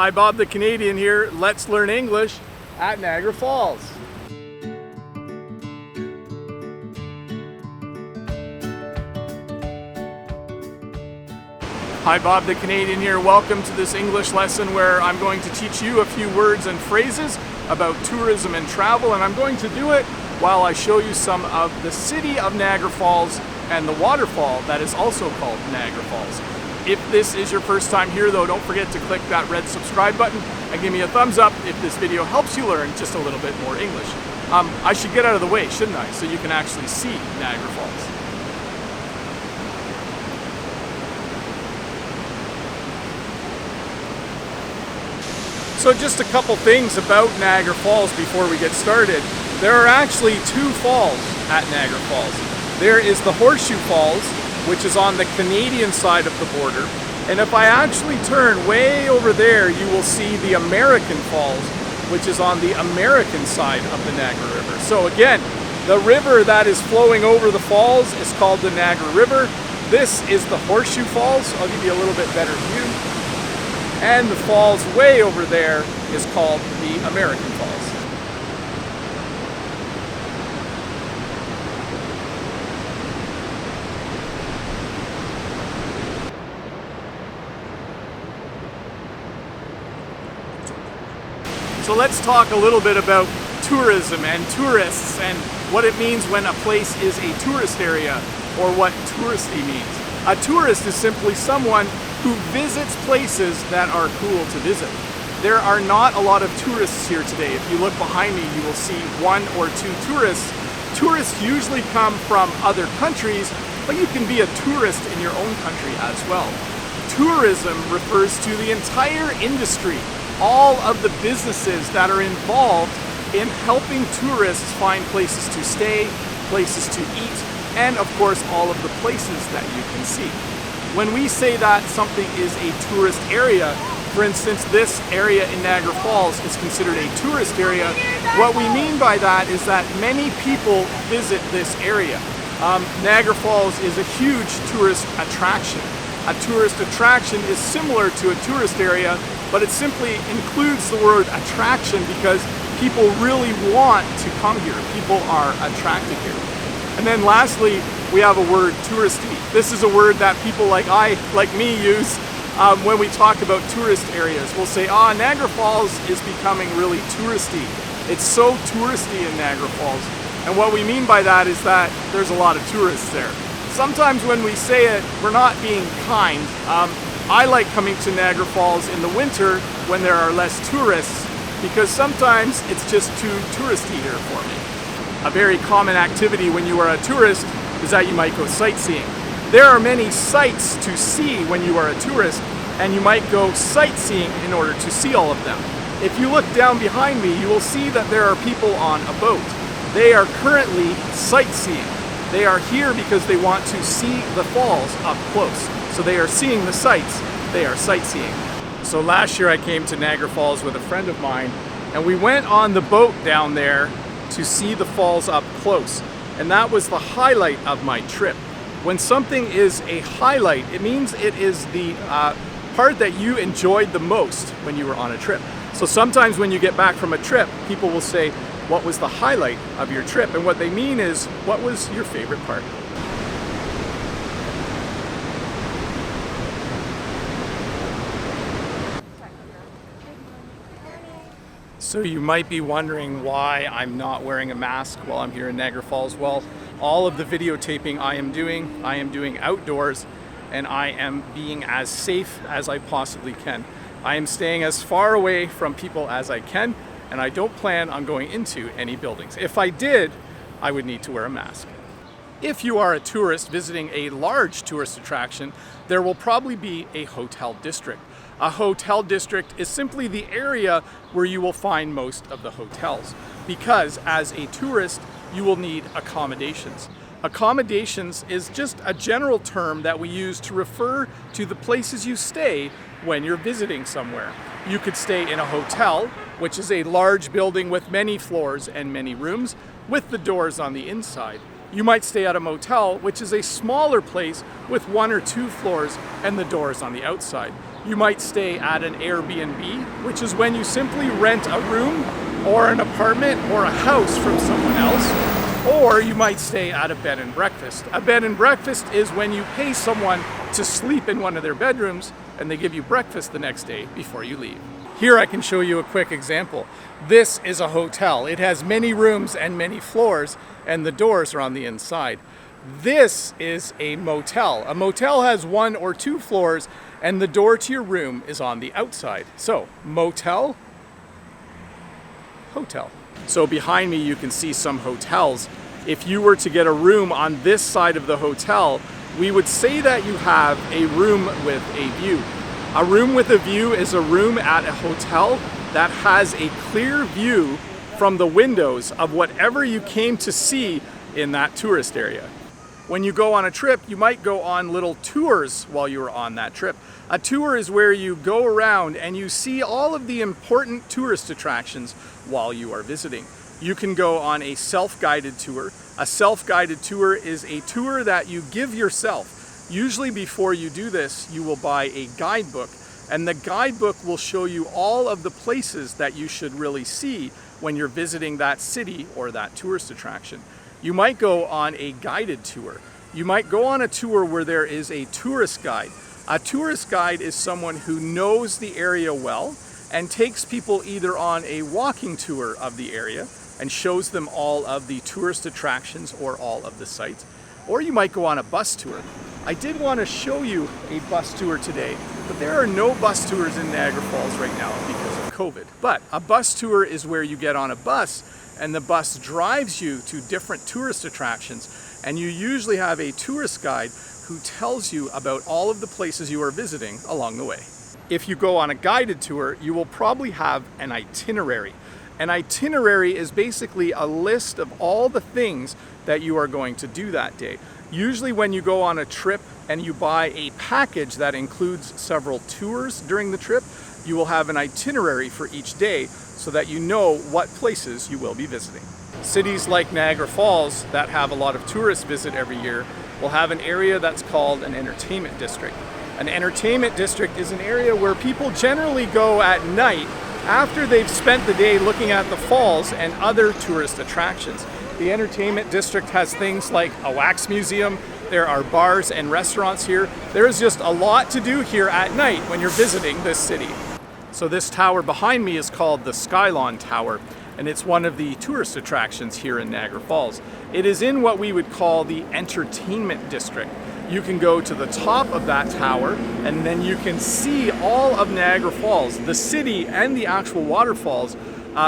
Hi, Bob the Canadian here. Let's learn English at Niagara Falls. Hi, Bob the Canadian here. Welcome to this English lesson where I'm going to teach you a few words and phrases about tourism and travel, and I'm going to do it while I show you some of the city of Niagara Falls and the waterfall that is also called Niagara Falls. If this is your first time here though, don't forget to click that red subscribe button and give me a thumbs up if this video helps you learn just a little bit more English. I should get out of the way, shouldn't I? So you can actually see Niagara Falls. So just a couple things about Niagara Falls before we get started. There are actually two falls at Niagara Falls. There is the Horseshoe Falls, which is on the Canadian side of the border. And if I actually turn way over there, you will see the American Falls, which is on the American side of the Niagara River. So again, the river that is flowing over the falls is called the Niagara River. This is the Horseshoe Falls. I'll give you a little bit better view. And the falls way over there is called the American Falls. So let's talk a little bit about tourism and tourists and what it means when a place is a tourist area, or what touristy means. A tourist is simply someone who visits places that are cool to visit. There are not a lot of tourists here today. If you look behind me, you will see one or two tourists. Tourists usually come from other countries, but you can be a tourist in your own country as well. Tourism refers to the entire industry, all of the businesses that are involved in helping tourists find places to stay, places to eat, and of course all of the places that you can see. When we say that something is a tourist area, for instance, this area in Niagara Falls is considered a tourist area, what we mean by that is that many people visit this area. Niagara Falls is a huge tourist attraction. A tourist attraction is similar to a tourist area, but it simply includes the word attraction because people really want to come here. People are attracted here. And then lastly, we have a word, touristy. This is a word that people like me use when we talk about tourist areas. We'll say, Niagara Falls is becoming really touristy. It's so touristy in Niagara Falls. And what we mean by that is that there's a lot of tourists there. Sometimes when we say it, we're not being kind. I like coming to Niagara Falls in the winter when there are less tourists because sometimes it's just too touristy here for me. A very common activity when you are a tourist is that you might go sightseeing. There are many sights to see when you are a tourist, and you might go sightseeing in order to see all of them. If you look down behind me, you will see that there are people on a boat. They are currently sightseeing. They are here because they want to see the falls up close. So they are seeing the sights, they are sightseeing. So last year I came to Niagara Falls with a friend of mine, and we went on the boat down there to see the falls up close. And that was the highlight of my trip. When something is a highlight, it means it is the part that you enjoyed the most when you were on a trip. So sometimes when you get back from a trip, people will say, what was the highlight of your trip? And what they mean is, what was your favorite part? So you might be wondering why I'm not wearing a mask while I'm here in Niagara Falls. Well, all of the videotaping I am doing outdoors, and I am being as safe as I possibly can. I am staying as far away from people as I can, and I don't plan on going into any buildings. If I did, I would need to wear a mask. If you are a tourist visiting a large tourist attraction, there will probably be a hotel district. A hotel district is simply the area where you will find most of the hotels, because as a tourist, you will need accommodations. Accommodations is just a general term that we use to refer to the places you stay when you're visiting somewhere. You could stay in a hotel, which is a large building with many floors and many rooms, with the doors on the inside. You might stay at a motel, which is a smaller place with 1 or 2 floors and the doors on the outside. You might stay at an Airbnb, which is when you simply rent a room or an apartment or a house from someone else. Or you might stay at a bed and breakfast. A bed and breakfast is when you pay someone to sleep in one of their bedrooms and they give you breakfast the next day before you leave. Here I can show you a quick example. This is a hotel. It has many rooms and many floors, and the doors are on the inside. This is a motel. A motel has 1 or 2 floors, and the door to your room is on the outside. So, motel, hotel. So behind me you can see some hotels. If you were to get a room on this side of the hotel, we would say that you have a room with a view. A room with a view is a room at a hotel that has a clear view from the windows of whatever you came to see in that tourist area. When you go on a trip, you might go on little tours while you are on that trip. A tour is where you go around and you see all of the important tourist attractions while you are visiting. You can go on a self-guided tour. A self-guided tour is a tour that you give yourself. Usually before you do this, you will buy a guidebook, and the guidebook will show you all of the places that you should really see when you're visiting that city or that tourist attraction. You might go on a guided tour. You might go on a tour where there is a tourist guide. A tourist guide is someone who knows the area well and takes people either on a walking tour of the area and shows them all of the tourist attractions or all of the sites, or you might go on a bus tour. I did want to show you a bus tour today, but there are no bus tours in Niagara Falls right now because of COVID. But a bus tour is where you get on a bus and the bus drives you to different tourist attractions, and you usually have a tourist guide who tells you about all of the places you are visiting along the way. If you go on a guided tour, you will probably have an itinerary. An itinerary is basically a list of all the things that you are going to do that day. Usually when you go on a trip and you buy a package that includes several tours during the trip, you will have an itinerary for each day so that you know what places you will be visiting. Cities like Niagara Falls that have a lot of tourists visit every year will have an area that's called an entertainment district. An entertainment district is an area where people generally go at night after they've spent the day looking at the falls and other tourist attractions. The entertainment district has things like a wax museum, there are bars and restaurants here. There is just a lot to do here at night when you're visiting this city. So this tower behind me is called the Skylon Tower, and it's one of the tourist attractions here in Niagara Falls. It is in what we would call the entertainment district. You can go to the top of that tower and then you can see all of Niagara Falls, the city and the actual waterfalls,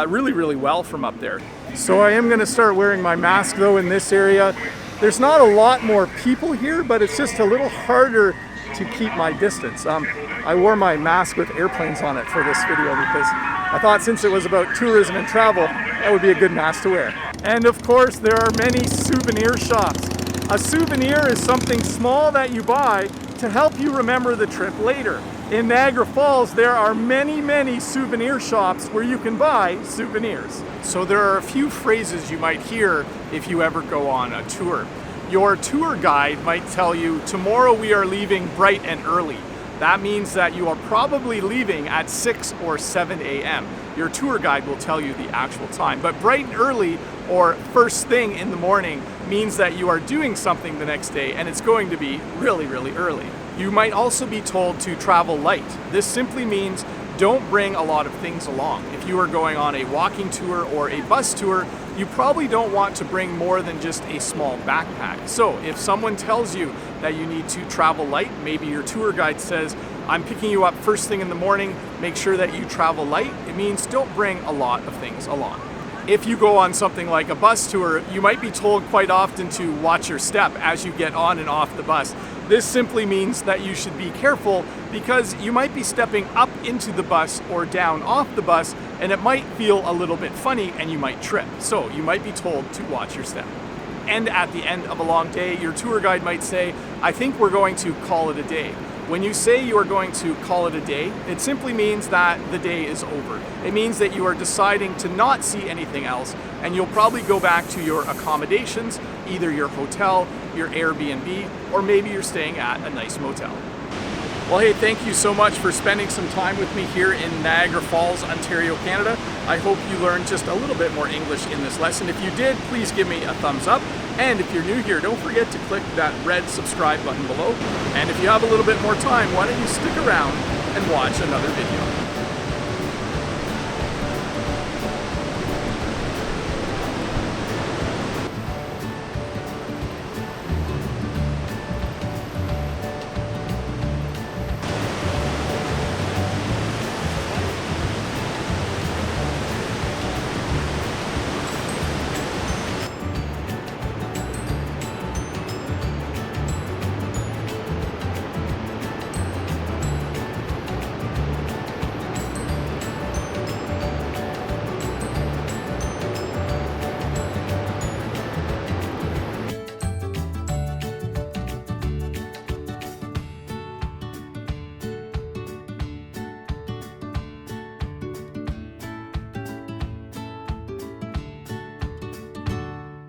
really well from up there. So I am going to start wearing my mask though in this area. There's not a lot more people here, but it's just a little harder to keep my distance. I wore my mask with airplanes on it for this video because I thought since it was about tourism and travel, that would be a good mask to wear. And of course, there are many souvenir shops. A souvenir is something small that you buy to help you remember the trip later. In Niagara Falls, there are many souvenir shops where you can buy souvenirs. So there are a few phrases you might hear if you ever go on a tour. Your tour guide might tell you, tomorrow we are leaving bright and early. That means that you are probably leaving at 6 or 7 a.m. Your tour guide will tell you the actual time. But bright and early, or first thing in the morning, means that you are doing something the next day and it's going to be really early. You might also be told to travel light. This simply means don't bring a lot of things along. If you are going on a walking tour or a bus tour, you probably don't want to bring more than just a small backpack. So if someone tells you that you need to travel light, maybe your tour guide says, I'm picking you up first thing in the morning, make sure that you travel light, it means don't bring a lot of things along. If you go on something like a bus tour, you might be told quite often to watch your step as you get on and off the bus. This simply means that you should be careful because you might be stepping up into the bus or down off the bus and it might feel a little bit funny and you might trip. So you might be told to watch your step. And at the end of a long day, your tour guide might say, I think we're going to call it a day. When you say you are going to call it a day, it simply means that the day is over. It means that you are deciding to not see anything else and you'll probably go back to your accommodations, either your hotel, your Airbnb, or maybe you're staying at a nice motel. Well, hey, thank you so much for spending some time with me here in Niagara Falls, Ontario, Canada. I hope you learned just a little bit more English in this lesson. If you did, please give me a thumbs up. And if you're new here, don't forget to click that red subscribe button below. And if you have a little bit more time, why don't you stick around and watch another video.